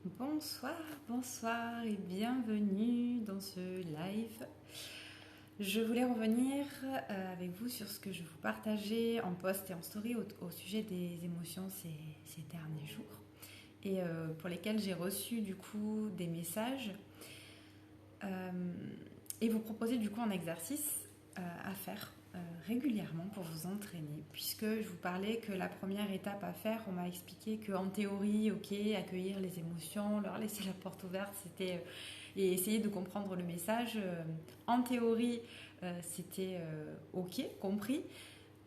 Bonsoir, bonsoir et bienvenue dans ce live. Je voulais revenir avec vous sur ce que je vous partageais en post et en story au sujet des émotions ces derniers jours et pour lesquels j'ai reçu du coup des messages euh, et vous proposer du coup un exercice à faire régulièrement pour vous entraîner, puisque je vous parlais que la première étape à faire, on m'a expliqué qu'en théorie, ok, accueillir les émotions, leur laisser la porte ouverte, c'était et essayer de comprendre le message. En théorie, c'était ok, compris.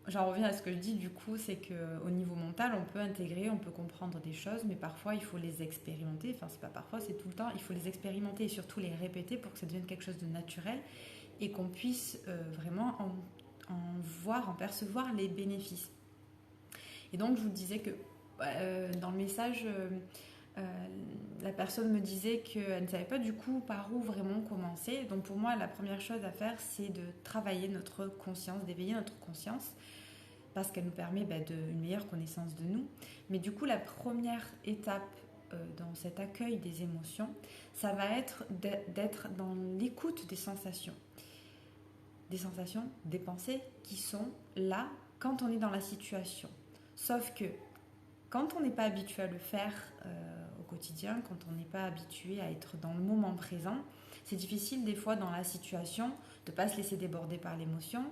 J'en reviens à ce que je dis du coup, c'est qu'au niveau mental, on peut intégrer, on peut comprendre des choses, mais parfois il faut les expérimenter. Enfin, c'est pas parfois, c'est tout le temps. Il faut les expérimenter et surtout les répéter pour que ça devienne quelque chose de naturel et qu'on puisse vraiment en voir, en percevoir les bénéfices. Et donc, je vous disais que dans le message, euh, la personne me disait qu'elle ne savait pas du coup par où vraiment commencer. Donc, pour moi, la première chose à faire, c'est de travailler notre conscience, d'éveiller notre conscience, parce qu'elle nous permet une meilleure connaissance de nous. Mais du coup, la première étape dans cet accueil des émotions, ça va être d'être dans l'écoute des sensations, des pensées qui sont là quand on est dans la situation. Sauf que quand on n'est pas habitué à le faire au quotidien, quand on n'est pas habitué à être dans le moment présent, c'est difficile des fois dans la situation de ne pas se laisser déborder par l'émotion,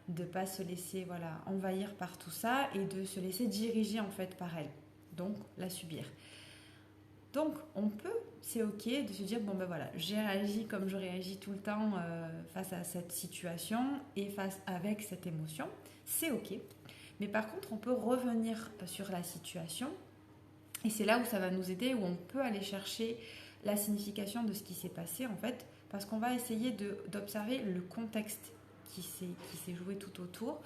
de ne pas se laisser envahir par tout ça et de se laisser diriger en fait par elle. Donc la subir. Donc on peut, c'est ok de se dire bon ben voilà, j'ai réagi comme je réagis tout le temps face à cette situation et face avec cette émotion, c'est ok. Mais par contre on peut revenir sur la situation et c'est là où ça va nous aider, où on peut aller chercher la signification de ce qui s'est passé en fait, parce qu'on va essayer d'observer le contexte qui s'est joué tout autour,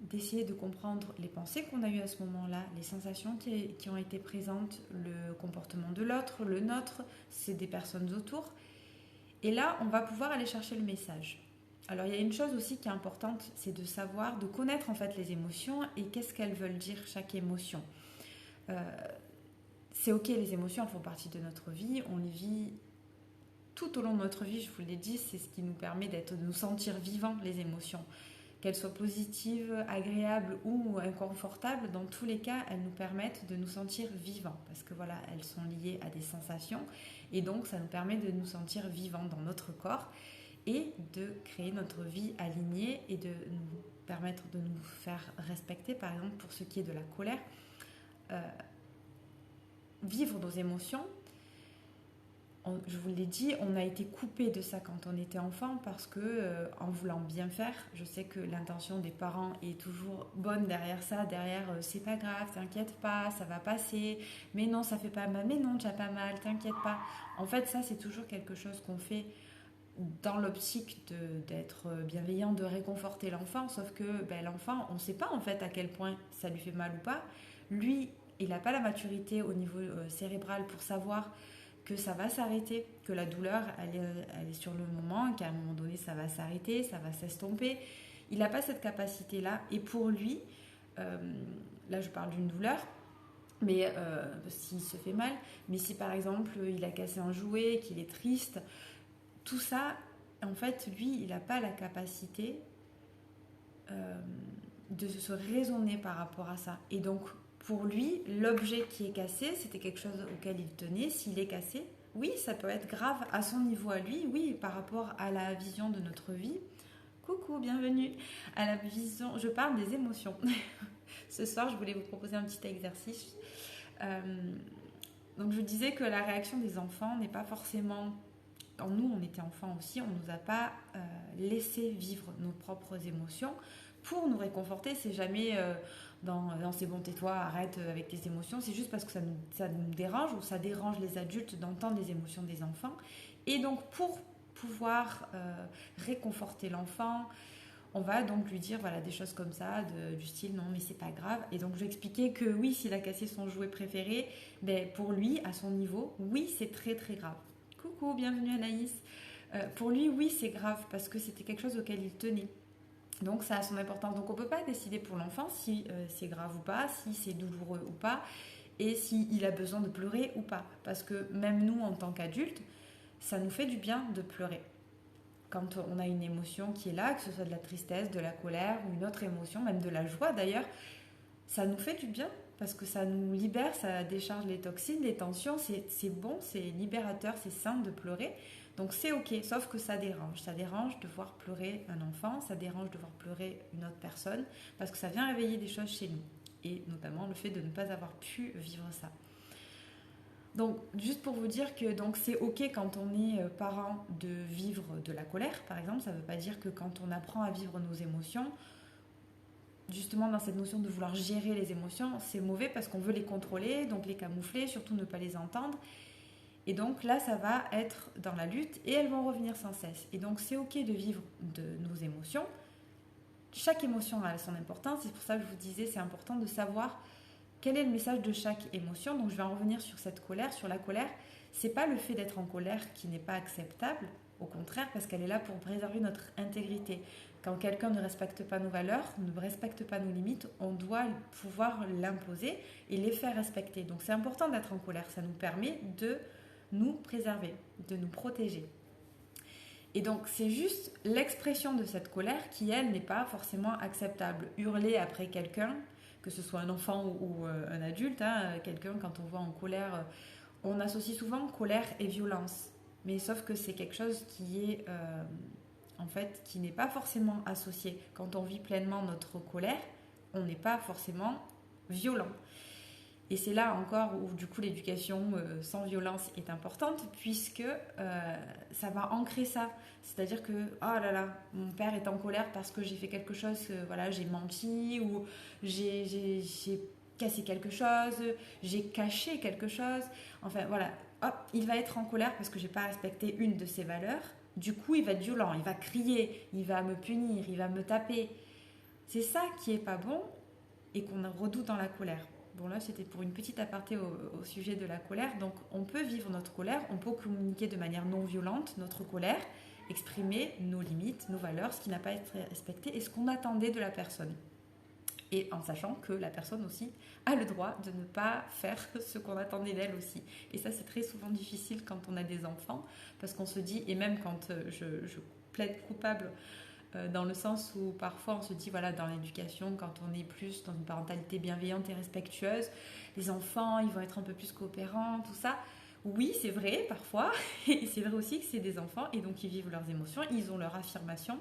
d'essayer de comprendre les pensées qu'on a eues à ce moment-là, les sensations qui ont été présentes, le comportement de l'autre, le nôtre, c'est des personnes autour. Et là, on va pouvoir aller chercher le message. Alors, il y a une chose aussi qui est importante, c'est de savoir, de connaître en fait les émotions et qu'est-ce qu'elles veulent dire chaque émotion. Euh, c'est ok, les émotions elles font partie de notre vie, on les vit tout au long de notre vie, je vous l'ai dit, c'est ce qui nous permet de nous sentir vivants, les émotions. Qu'elles soient positives, agréables ou inconfortables, dans tous les cas, elles nous permettent de nous sentir vivants. Parce que voilà, elles sont liées à des sensations. Et donc, ça nous permet de nous sentir vivants dans notre corps et de créer notre vie alignée et de nous permettre de nous faire respecter. Par exemple, pour ce qui est de la colère, euh, vivre nos émotions, je vous l'ai dit, on a été coupé de ça quand on était enfant parce que, en voulant bien faire, je sais que l'intention des parents est toujours bonne derrière ça, derrière c'est pas grave, t'inquiète pas, ça va passer, mais non, ça fait pas mal, mais non, tu as pas mal, t'inquiète pas. En fait, ça, c'est toujours quelque chose qu'on fait dans l'optique d'être bienveillant, de réconforter l'enfant, sauf que l'enfant, on ne sait pas en fait à quel point ça lui fait mal ou pas. Lui, il n'a pas la maturité au niveau cérébral pour savoir que ça va s'arrêter, que la douleur, elle est sur le moment, qu'à un moment donné, ça va s'arrêter, ça va s'estomper. Il n'a pas cette capacité-là. Et pour lui, euh, là je parle d'une douleur, mais s'il se fait mal, mais si par exemple il a cassé un jouet, qu'il est triste, tout ça, en fait, lui, il n'a pas la capacité euh, de se raisonner par rapport à ça. Et donc, pour lui, l'objet qui est cassé, c'était quelque chose auquel il tenait. S'il est cassé, oui, ça peut être grave à son niveau à lui, oui, par rapport à la vision de notre vie. Coucou, bienvenue à la vision. Je parle des émotions. Ce soir, je voulais vous proposer un petit exercice. Euh, donc, je disais que la réaction des enfants n'est pas forcément. En nous, on était enfants aussi, on ne nous a pas laissé vivre nos propres émotions pour nous réconforter. C'est jamais dans c'est bon, tais-toi, arrête avec tes émotions. C'est juste parce que ça nous dérange ou ça dérange les adultes d'entendre les émotions des enfants. Et donc, pour pouvoir réconforter l'enfant, on va donc lui dire voilà, des choses comme ça, du style non, mais c'est pas grave. Et donc, j'expliquais que oui, s'il a cassé son jouet préféré, pour lui, à son niveau, oui, c'est très très grave. Coucou, bienvenue Anaïs. Pour lui, oui, c'est grave parce que c'était quelque chose auquel il tenait. Donc ça a son importance. Donc on ne peut pas décider pour l'enfant si c'est grave ou pas, si c'est douloureux ou pas. et s'il a besoin de pleurer ou pas. Parce que même nous, en tant qu'adultes, ça nous fait du bien de pleurer. Quand on a une émotion qui est là, que ce soit de la tristesse, de la colère ou une autre émotion, même de la joie d'ailleurs, ça nous fait du bien parce que ça nous libère, ça décharge les toxines, les tensions, c'est bon, c'est libérateur, c'est sain de pleurer. Donc c'est ok, sauf que ça dérange. Ça dérange de voir pleurer un enfant, ça dérange de voir pleurer une autre personne parce que ça vient réveiller des choses chez nous. Et notamment le fait de ne pas avoir pu vivre ça. Donc, juste pour vous dire que donc, c'est ok quand on est parent de vivre de la colère, par exemple. Ça ne veut pas dire que quand on apprend à vivre nos émotions, justement dans cette notion de vouloir gérer les émotions, c'est mauvais parce qu'on veut les contrôler, donc les camoufler, surtout ne pas les entendre. Et donc là, ça va être dans la lutte et elles vont revenir sans cesse. Et donc, c'est ok de vivre de nos émotions. Chaque émotion a son importance. C'est pour ça que je vous disais, c'est important de savoir quel est le message de chaque émotion. Donc je vais en revenir sur cette colère, sur la colère. C'est pas le fait d'être en colère qui n'est pas acceptable, au contraire, parce qu'elle est là pour préserver notre intégrité. Quand quelqu'un ne respecte pas nos valeurs, ne respecte pas nos limites, on doit pouvoir l'imposer et les faire respecter. Donc c'est important d'être en colère, ça nous permet de nous préserver, de nous protéger. Et donc c'est juste l'expression de cette colère qui, elle, n'est pas forcément acceptable. Hurler après quelqu'un, que ce soit un enfant ou un adulte, quelqu'un, quand on voit en colère, on associe souvent colère et violence. Mais sauf que c'est quelque chose qui est, en fait, qui n'est pas forcément associé. Quand on vit pleinement notre colère, on n'est pas forcément violent. Et c'est là encore où du coup l'éducation sans violence est importante puisque ça va ancrer ça. C'est-à-dire que, oh là là, mon père est en colère parce que j'ai fait quelque chose, voilà, j'ai menti ou j'ai cassé quelque chose, j'ai caché quelque chose. Enfin voilà, hop, il va être en colère parce que j'ai pas respecté une de ses valeurs. Du coup, il va être violent, il va crier, il va me punir, il va me taper. C'est ça qui est pas bon et qu'on redoute dans la colère. Bon là c'était pour une petite aparté au sujet de la colère. Donc on peut vivre notre colère, on peut communiquer de manière non violente notre colère, exprimer nos limites, nos valeurs, ce qui n'a pas été respecté et ce qu'on attendait de la personne. Et en sachant que la personne aussi a le droit de ne pas faire ce qu'on attendait d'elle aussi. Et ça c'est très souvent difficile quand on a des enfants parce qu'on se dit, et même quand je plaide coupable, dans le sens où parfois on se dit, voilà, dans l'éducation, quand on est plus dans une parentalité bienveillante et respectueuse, les enfants, ils vont être un peu plus coopérants, tout ça. Oui, c'est vrai, parfois, et c'est vrai aussi que c'est des enfants, et donc ils vivent leurs émotions, ils ont leur affirmation,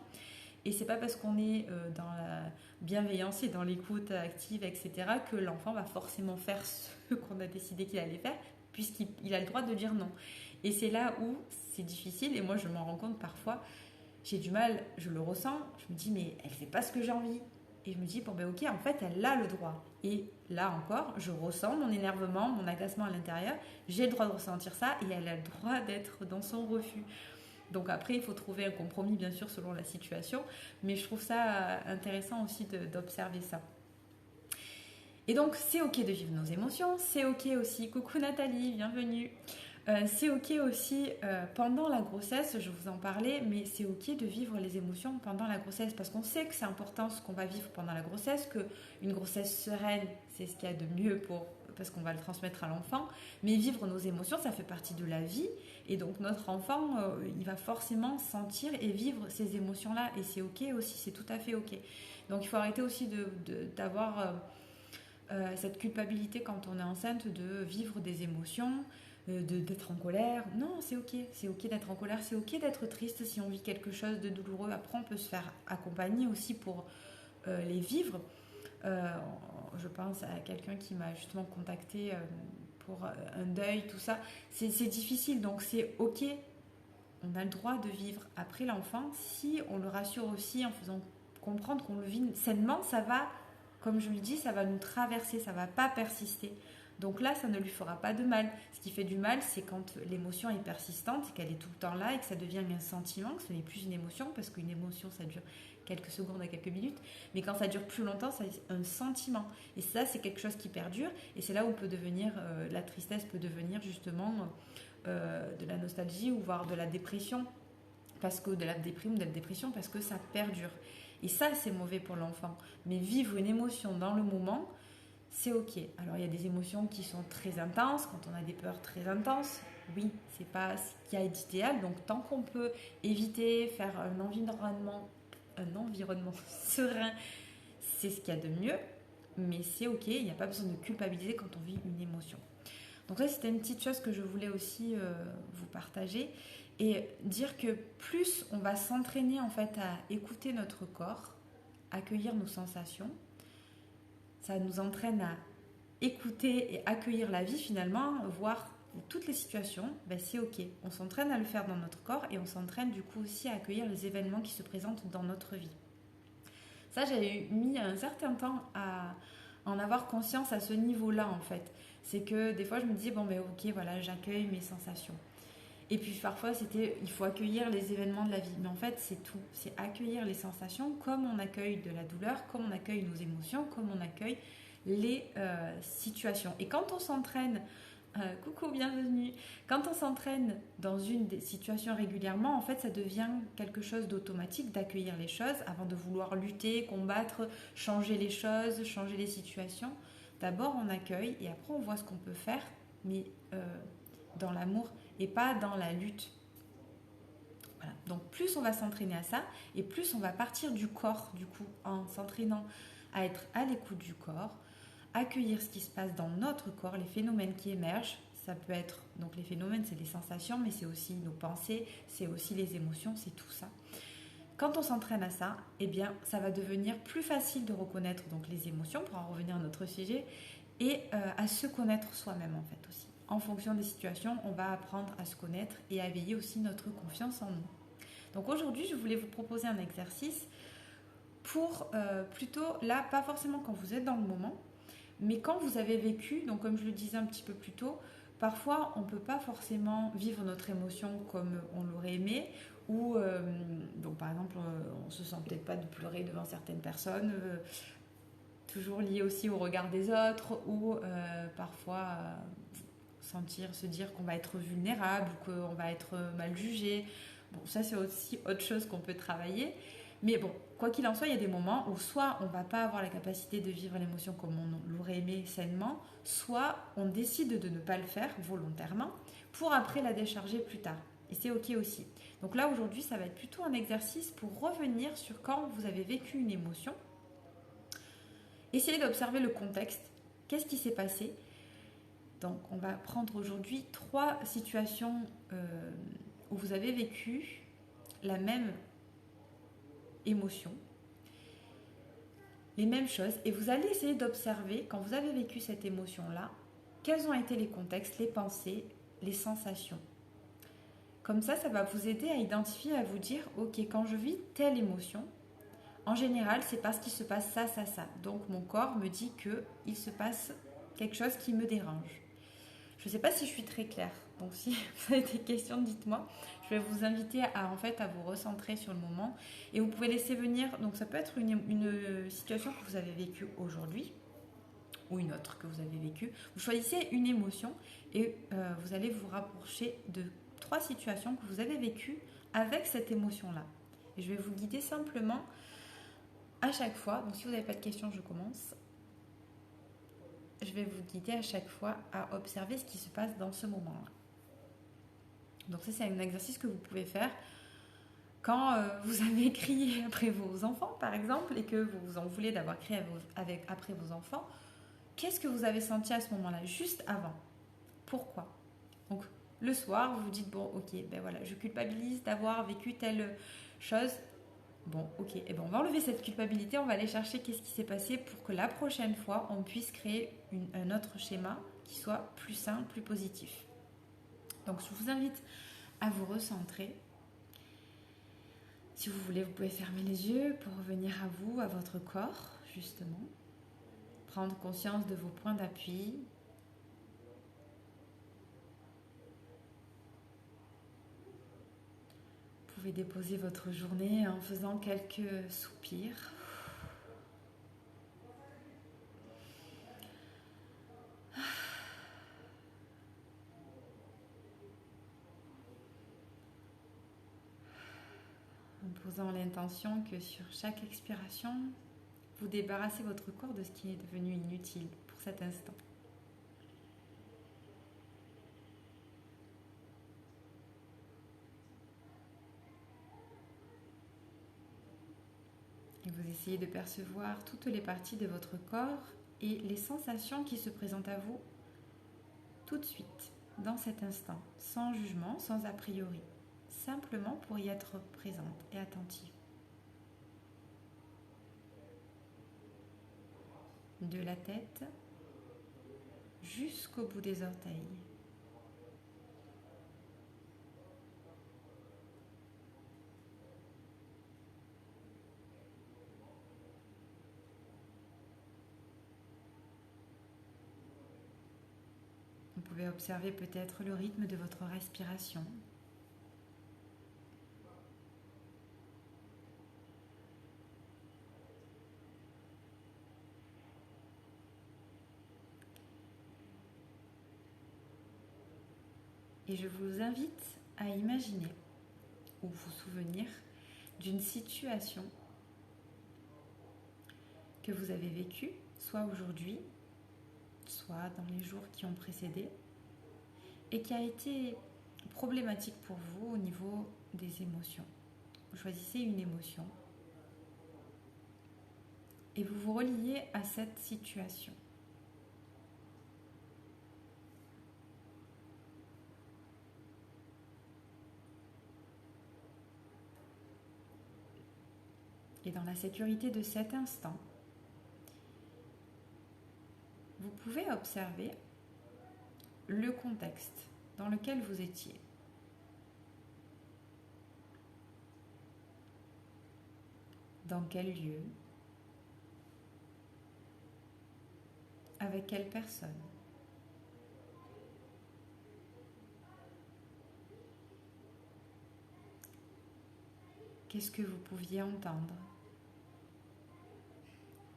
et c'est pas parce qu'on est dans la bienveillance et dans l'écoute active, etc., que l'enfant va forcément faire ce qu'on a décidé qu'il allait faire, puisqu'il a le droit de dire non. Et c'est là où c'est difficile, et moi je m'en rends compte parfois, j'ai du mal, je le ressens, je me dis mais elle fait pas ce que j'ai envie. Et je me dis bon ben ok, en fait elle a le droit. Et là encore, je ressens mon énervement, mon agacement à l'intérieur, j'ai le droit de ressentir ça et elle a le droit d'être dans son refus. Donc après il faut trouver un compromis bien sûr selon la situation, mais je trouve ça intéressant aussi d'observer ça. Et donc c'est ok de vivre nos émotions, c'est ok aussi, coucou Nathalie, bienvenue. C'est ok aussi pendant la grossesse, je vous en parlais, mais c'est ok de vivre les émotions pendant la grossesse parce qu'on sait que c'est important ce qu'on va vivre pendant la grossesse, qu'une grossesse sereine, c'est ce qu'il y a de mieux parce qu'on va le transmettre à l'enfant, mais vivre nos émotions, ça fait partie de la vie et donc notre enfant, il va forcément sentir et vivre ces émotions-là et c'est ok aussi, c'est tout à fait ok. Donc il faut arrêter aussi d'avoir cette culpabilité quand on est enceinte de vivre des émotions, d'être en colère. Non, c'est ok d'être en colère, c'est ok d'être triste si on vit quelque chose de douloureux. Après, on peut se faire accompagner aussi pour les vivre. Je pense à quelqu'un qui m'a justement contacté pour un deuil, tout ça. C'est difficile, donc c'est ok. On a le droit de vivre après l'enfant si on le rassure aussi en faisant comprendre qu'on le vit sainement. Ça va, comme je le dis, ça va nous traverser, ça va pas persister. Donc là, ça ne lui fera pas de mal. Ce qui fait du mal, c'est quand l'émotion est persistante, qu'elle est tout le temps là et que ça devient un sentiment, que ce n'est plus une émotion, parce qu'une émotion, ça dure quelques secondes à quelques minutes, mais quand ça dure plus longtemps, c'est un sentiment. Et ça, c'est quelque chose qui perdure, et c'est là où peut devenir, la tristesse peut devenir justement de la nostalgie, ou voire de la dépression, parce que de la déprime, de la dépression, parce que ça perdure. Et ça, c'est mauvais pour l'enfant. Mais vivre une émotion dans le moment, c'est ok. Alors il y a des émotions qui sont très intenses, quand on a des peurs très intenses, oui, c'est pas ce qu'il y a d'idéal. Donc tant qu'on peut éviter, faire un environnement serein, c'est ce qu'il y a de mieux. Mais c'est ok, il n'y a pas besoin de culpabiliser quand on vit une émotion. Donc ça, c'était une petite chose que je voulais aussi vous partager et dire que plus on va s'entraîner en fait à écouter notre corps, accueillir nos sensations, ça nous entraîne à écouter et accueillir la vie finalement, voir toutes les situations, ben c'est ok. On s'entraîne à le faire dans notre corps et on s'entraîne du coup aussi à accueillir les événements qui se présentent dans notre vie. Ça, j'ai mis un certain temps à en avoir conscience à ce niveau-là en fait. C'est que des fois je me disais, bon ben ok, voilà, j'accueille mes sensations. Et puis parfois c'était, il faut accueillir les événements de la vie. Mais en fait c'est tout, c'est accueillir les sensations comme on accueille de la douleur, comme on accueille nos émotions, comme on accueille les situations. Et quand on s'entraîne, coucou, bienvenue, quand on s'entraîne dans une des situations régulièrement, en fait ça devient quelque chose d'automatique d'accueillir les choses avant de vouloir lutter, combattre, changer les choses, changer les situations. D'abord on accueille et après on voit ce qu'on peut faire, mais dans l'amour et pas dans la lutte. Voilà. Donc plus on va s'entraîner à ça et plus on va partir du corps du coup en s'entraînant à être à l'écoute du corps, accueillir ce qui se passe dans notre corps, les phénomènes qui émergent. Ça peut être, donc les phénomènes c'est les sensations, mais c'est aussi nos pensées, c'est aussi les émotions, c'est tout ça. Quand on s'entraîne à ça, eh bien ça va devenir plus facile de reconnaître donc les émotions, pour en revenir à notre sujet, et à se connaître soi-même en fait aussi. En fonction des situations, on va apprendre à se connaître et à éveiller aussi notre confiance en nous. Donc aujourd'hui, je voulais vous proposer un exercice pour plutôt, là, pas forcément quand vous êtes dans le moment, mais quand vous avez vécu, donc comme je le disais un petit peu plus tôt, parfois on ne peut pas forcément vivre notre émotion comme on l'aurait aimé, ou donc par exemple on ne se sent peut-être pas de pleurer devant certaines personnes, toujours lié aussi au regard des autres, ou parfois se dire qu'on va être vulnérable ou qu'on va être mal jugé. Bon, ça c'est aussi autre chose qu'on peut travailler. Mais bon, quoi qu'il en soit, il y a des moments où soit on ne va pas avoir la capacité de vivre l'émotion comme on l'aurait aimé sainement, soit on décide de ne pas le faire volontairement pour après la décharger plus tard. Et c'est ok aussi. Donc là aujourd'hui, ça va être plutôt un exercice pour revenir sur quand vous avez vécu une émotion. Essayez d'observer le contexte. Qu'est-ce qui s'est passé ? Donc on va prendre aujourd'hui 3 situations où vous avez vécu la même émotion, les mêmes choses, et vous allez essayer d'observer, quand vous avez vécu cette émotion-là, quels ont été les contextes, les pensées, les sensations. Comme ça va vous aider à identifier, à vous dire, ok, quand je vis telle émotion, en général, c'est parce qu'il se passe ça, ça, ça. Donc mon corps me dit qu'il se passe quelque chose qui me dérange. Je ne sais pas si je suis très claire, donc si vous avez des questions, dites-moi. Je vais vous inviter à vous recentrer sur le moment et vous pouvez laisser venir, donc ça peut être une situation que vous avez vécue aujourd'hui ou une autre que vous avez vécue. Vous choisissez une émotion et vous allez vous rapprocher de 3 situations que vous avez vécues avec cette émotion-là. Et je vais vous guider simplement à chaque fois. Donc si vous n'avez pas de questions, je commence. Je vais vous guider à chaque fois à observer ce qui se passe dans ce moment-là. Donc ça, c'est un exercice que vous pouvez faire quand vous avez crié après vos enfants, par exemple, et que vous vous en voulez d'avoir crié après vos enfants. Qu'est-ce que vous avez senti à ce moment-là, juste avant ? Pourquoi ? Donc le soir, vous vous dites, bon, ok, ben voilà, je culpabilise d'avoir vécu telle chose. Bon, ok, et ben on va enlever cette culpabilité, on va aller chercher qu'est-ce qui s'est passé pour que la prochaine fois, on puisse créer un autre schéma qui soit plus sain, plus positif. Donc je vous invite à vous recentrer. Si vous voulez, vous pouvez fermer les yeux pour revenir à vous, à votre corps, justement. Prendre conscience de vos points d'appui. Vous pouvez déposer votre journée en faisant quelques soupirs. En posant l'intention que sur chaque expiration, vous débarrassez votre corps de ce qui est devenu inutile pour cet instant. Et vous essayez de percevoir toutes les parties de votre corps et les sensations qui se présentent à vous tout de suite, dans cet instant, sans jugement, sans a priori, simplement pour y être présente et attentive. De la tête jusqu'au bout des orteils. Vous pouvez observer peut-être le rythme de votre respiration. Et je vous invite à imaginer ou vous souvenir d'une situation que vous avez vécue, soit aujourd'hui, soit dans les jours qui ont précédé, et qui a été problématique pour vous au niveau des émotions. Vous choisissez une émotion et vous vous reliez à cette situation. Et dans la sécurité de cet instant, vous pouvez observer le contexte dans lequel vous étiez. Dans quel lieu? Avec quelle personne? Qu'est-ce que vous pouviez entendre?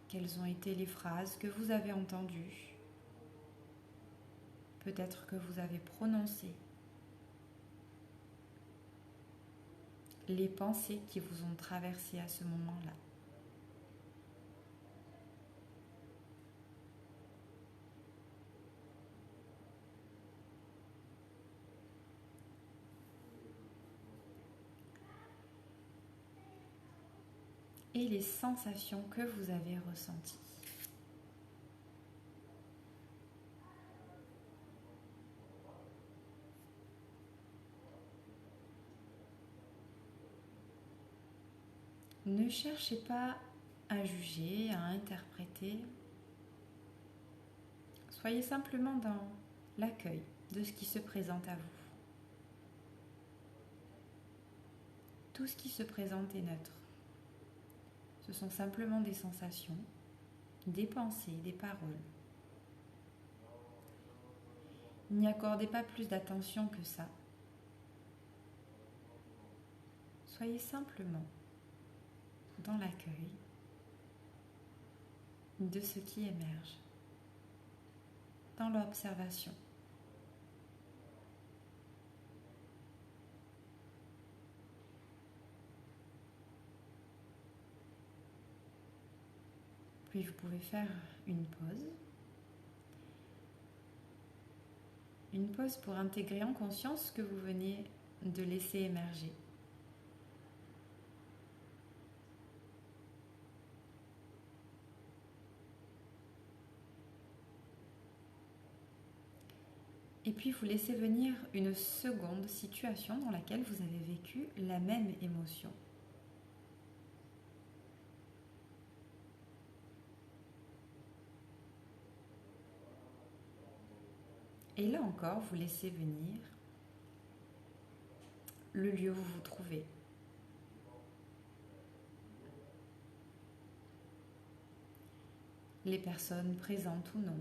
Quelles ont été les phrases que vous avez entendues? Peut-être que vous avez prononcé. Les pensées qui vous ont traversé à ce moment-là. Et les sensations que vous avez ressenties. Ne cherchez pas à juger, à interpréter. Soyez simplement dans l'accueil de ce qui se présente à vous. Tout ce qui se présente est neutre. Ce sont simplement des sensations, des pensées, des paroles. N'y accordez pas plus d'attention que ça. Soyez simplement dans l'accueil de ce qui émerge, dans l'observation. Puis vous pouvez faire une pause. Une pause pour intégrer en conscience ce que vous venez de laisser émerger. Et puis vous laissez venir une seconde situation dans laquelle vous avez vécu la même émotion. Et là encore, vous laissez venir le lieu où vous vous trouvez. Les personnes présentes ou non.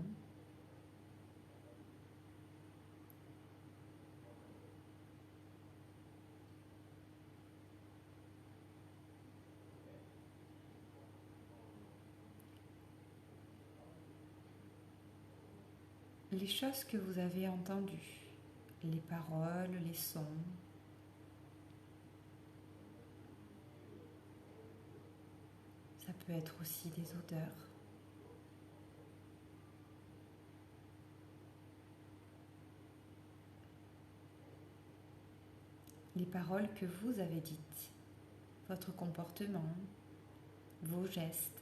Les choses que vous avez entendues, les paroles, les sons. Ça peut être aussi des odeurs. les paroles que vous avez dites, votre comportement, vos gestes,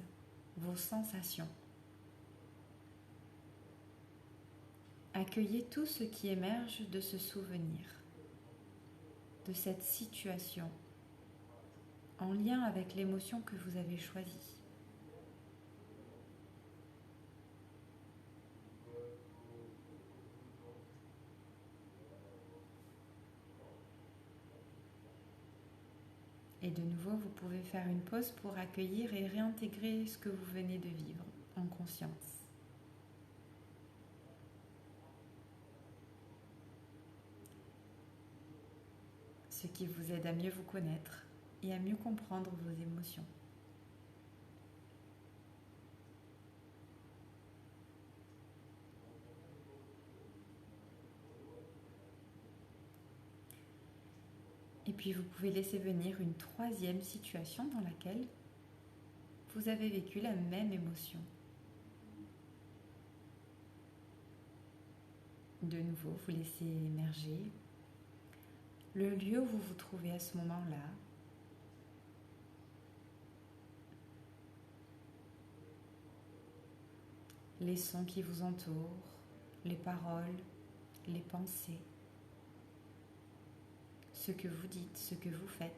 vos sensations. Accueillez tout ce qui émerge de ce souvenir, de cette situation, en lien avec l'émotion que vous avez choisie. Et de nouveau, vous pouvez faire une pause pour accueillir et réintégrer ce que vous venez de vivre en conscience. Ce qui vous aide à mieux vous connaître et à mieux comprendre vos émotions. Et puis vous pouvez laisser venir une troisième situation dans laquelle vous avez vécu la même émotion. De nouveau, vous laissez émerger le lieu où vous vous trouvez à ce moment-là. Les sons qui vous entourent, les paroles, les pensées, ce que vous dites, ce que vous faites,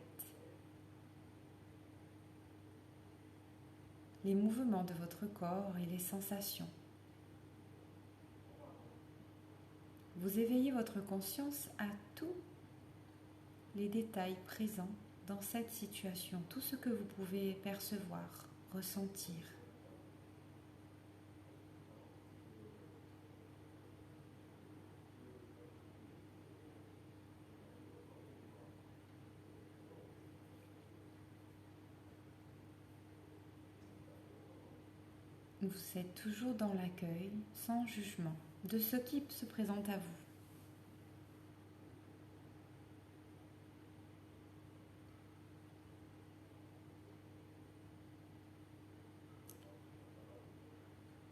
les mouvements de votre corps et les sensations. Vous éveillez votre conscience à tous les détails présents dans cette situation, tout ce que vous pouvez percevoir, ressentir. Vous êtes toujours dans l'accueil, sans jugement, de ce qui se présente à vous.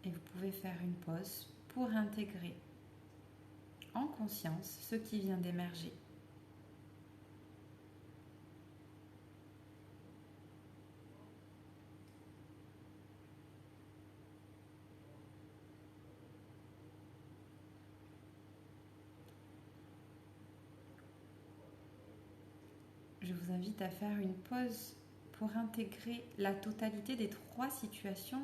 Et vous pouvez faire une pause pour intégrer en conscience ce qui vient d'émerger. Je vous invite à faire une pause pour intégrer la totalité des trois situations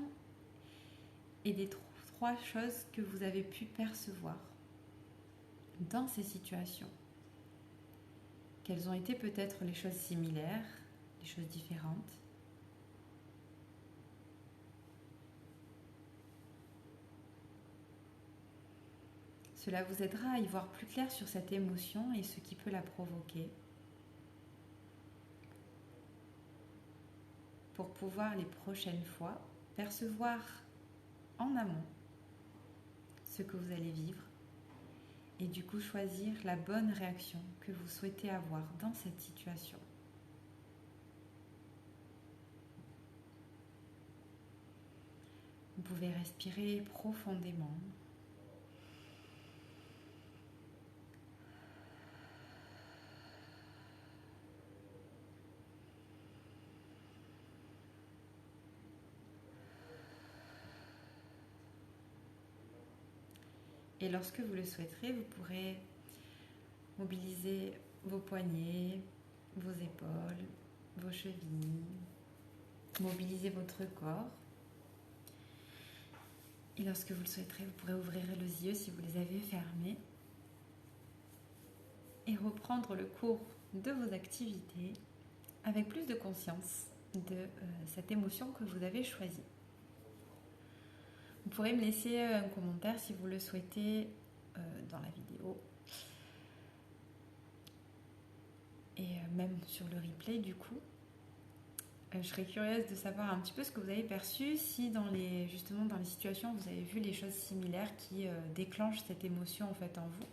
et des trois choses que vous avez pu percevoir dans ces situations. Quelles ont été peut-être les choses similaires, les choses différentes. Cela vous aidera à y voir plus clair sur cette émotion et ce qui peut la provoquer, pour pouvoir les prochaines fois percevoir en amont ce que vous allez vivre et du coup choisir la bonne réaction que vous souhaitez avoir dans cette situation. Vous pouvez respirer profondément. Et lorsque vous le souhaiterez, vous pourrez mobiliser vos poignets, vos épaules, vos chevilles, mobiliser votre corps. Et lorsque vous le souhaiterez, vous pourrez ouvrir les yeux si vous les avez fermés et reprendre le cours de vos activités avec plus de conscience de cette émotion que vous avez choisie. Vous pourrez me laisser un commentaire si vous le souhaitez dans la vidéo et même sur le replay du coup. Je serais curieuse de savoir un petit peu ce que vous avez perçu, si justement dans les situations vous avez vu les choses similaires qui déclenchent cette émotion en fait en vous.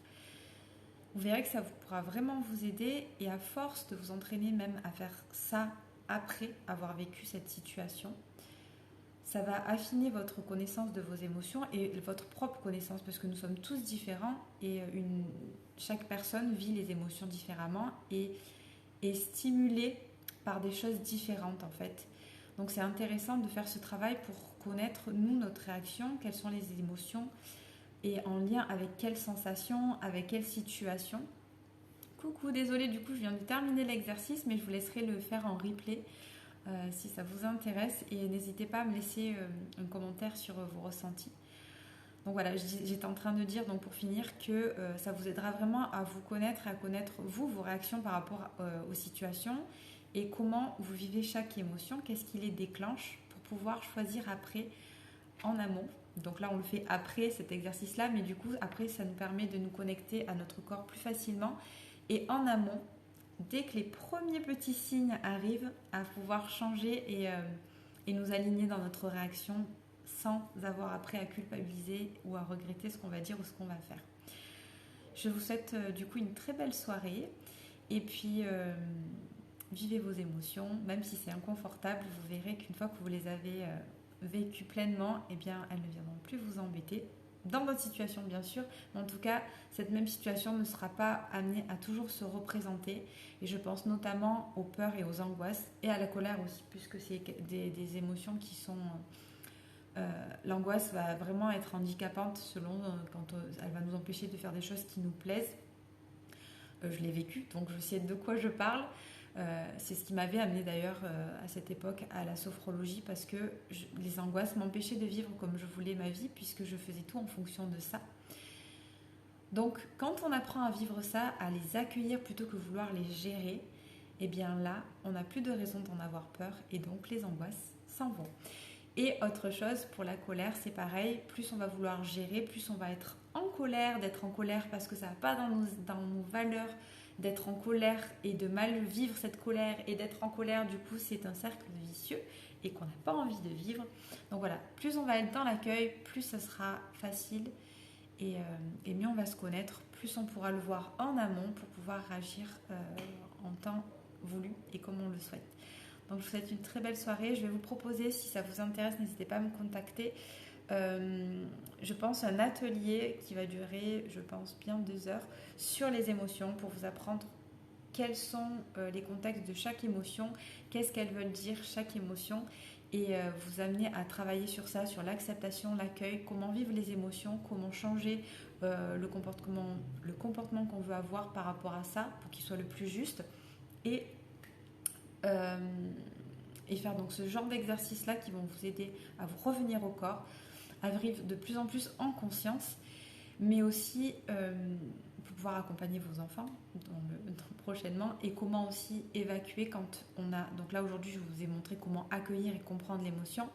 Vous verrez que ça pourra vraiment vous aider et à force de vous entraîner même à faire ça après avoir vécu cette situation, ça va affiner votre connaissance de vos émotions et votre propre connaissance parce que nous sommes tous différents et chaque personne vit les émotions différemment et et stimulé par des choses différentes en fait. Donc c'est intéressant de faire ce travail pour connaître nous, notre réaction, quelles sont les émotions et en lien avec quelles sensations, avec quelle situation. Coucou, désolée, du coup je viens de terminer l'exercice mais je vous laisserai le faire en replay si ça vous intéresse et n'hésitez pas à me laisser un commentaire sur vos ressentis. Donc voilà, j'étais en train de dire donc pour finir que ça vous aidera vraiment à vous connaître, à connaître vous, vos réactions par rapport aux situations et comment vous vivez chaque émotion, qu'est-ce qui les déclenche pour pouvoir choisir après en amont. Donc là on le fait après cet exercice-là, mais du coup après ça nous permet de nous connecter à notre corps plus facilement et en amont, dès que les premiers petits signes arrivent, à pouvoir changer et nous aligner dans notre réaction sans avoir après à culpabiliser ou à regretter ce qu'on va dire ou ce qu'on va faire. Je vous souhaite du coup une très belle soirée et puis vivez vos émotions, même si c'est inconfortable, vous verrez qu'une fois que vous les avez vécues pleinement, eh bien elles ne viendront plus vous embêter. Dans votre situation bien sûr, mais en tout cas cette même situation ne sera pas amenée à toujours se représenter et je pense notamment aux peurs et aux angoisses et à la colère aussi puisque c'est des émotions qui sont... l'angoisse va vraiment être handicapante selon quand elle va nous empêcher de faire des choses qui nous plaisent. Je l'ai vécu, donc je sais de quoi je parle. C'est ce qui m'avait amené d'ailleurs à cette époque à la sophrologie parce que les angoisses m'empêchaient de vivre comme je voulais ma vie puisque je faisais tout en fonction de ça. Donc quand on apprend à vivre ça, à les accueillir plutôt que vouloir les gérer, eh bien là, on n'a plus de raison d'en avoir peur et donc les angoisses s'en vont. Et autre chose, pour la colère, c'est pareil, plus on va vouloir gérer, plus on va être en colère, d'être en colère parce que ça ne va pas dans nos valeurs, d'être en colère et de mal vivre cette colère et d'être en colère, du coup c'est un cercle vicieux et qu'on n'a pas envie de vivre. Donc voilà, plus on va être dans l'accueil, plus ça sera facile et mieux on va se connaître, plus on pourra le voir en amont pour pouvoir réagir en temps voulu et comme on le souhaite. Donc je vous souhaite une très belle soirée. Je vais vous proposer, si ça vous intéresse, n'hésitez pas à me contacter. Je pense un atelier qui va durer, je pense, bien 2 heures sur les émotions pour vous apprendre quels sont les contextes de chaque émotion, qu'est-ce qu'elles veulent dire chaque émotion et vous amener à travailler sur ça, sur l'acceptation, l'accueil, comment vivre les émotions, comment changer le comportement qu'on veut avoir par rapport à ça pour qu'il soit le plus juste et faire donc ce genre d'exercices là qui vont vous aider à vous revenir au corps, à vivre de plus en plus en conscience, mais aussi pour pouvoir accompagner vos enfants prochainement et comment aussi évacuer quand on a... Donc là aujourd'hui je vous ai montré comment accueillir et comprendre l'émotion,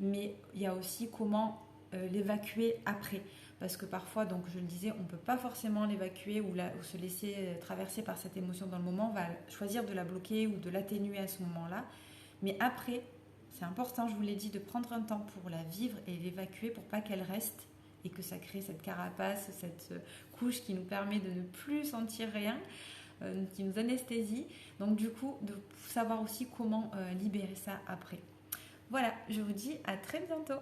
mais il y a aussi comment l'évacuer après. Parce que parfois, donc je le disais, on ne peut pas forcément l'évacuer ou se laisser traverser par cette émotion dans le moment. On va choisir de la bloquer ou de l'atténuer à ce moment-là. Mais après, c'est important, je vous l'ai dit, de prendre un temps pour la vivre et l'évacuer pour pas qu'elle reste et que ça crée cette carapace, cette couche qui nous permet de ne plus sentir rien, qui nous anesthésie. Donc du coup, de savoir aussi comment libérer ça après. Voilà, je vous dis à très bientôt.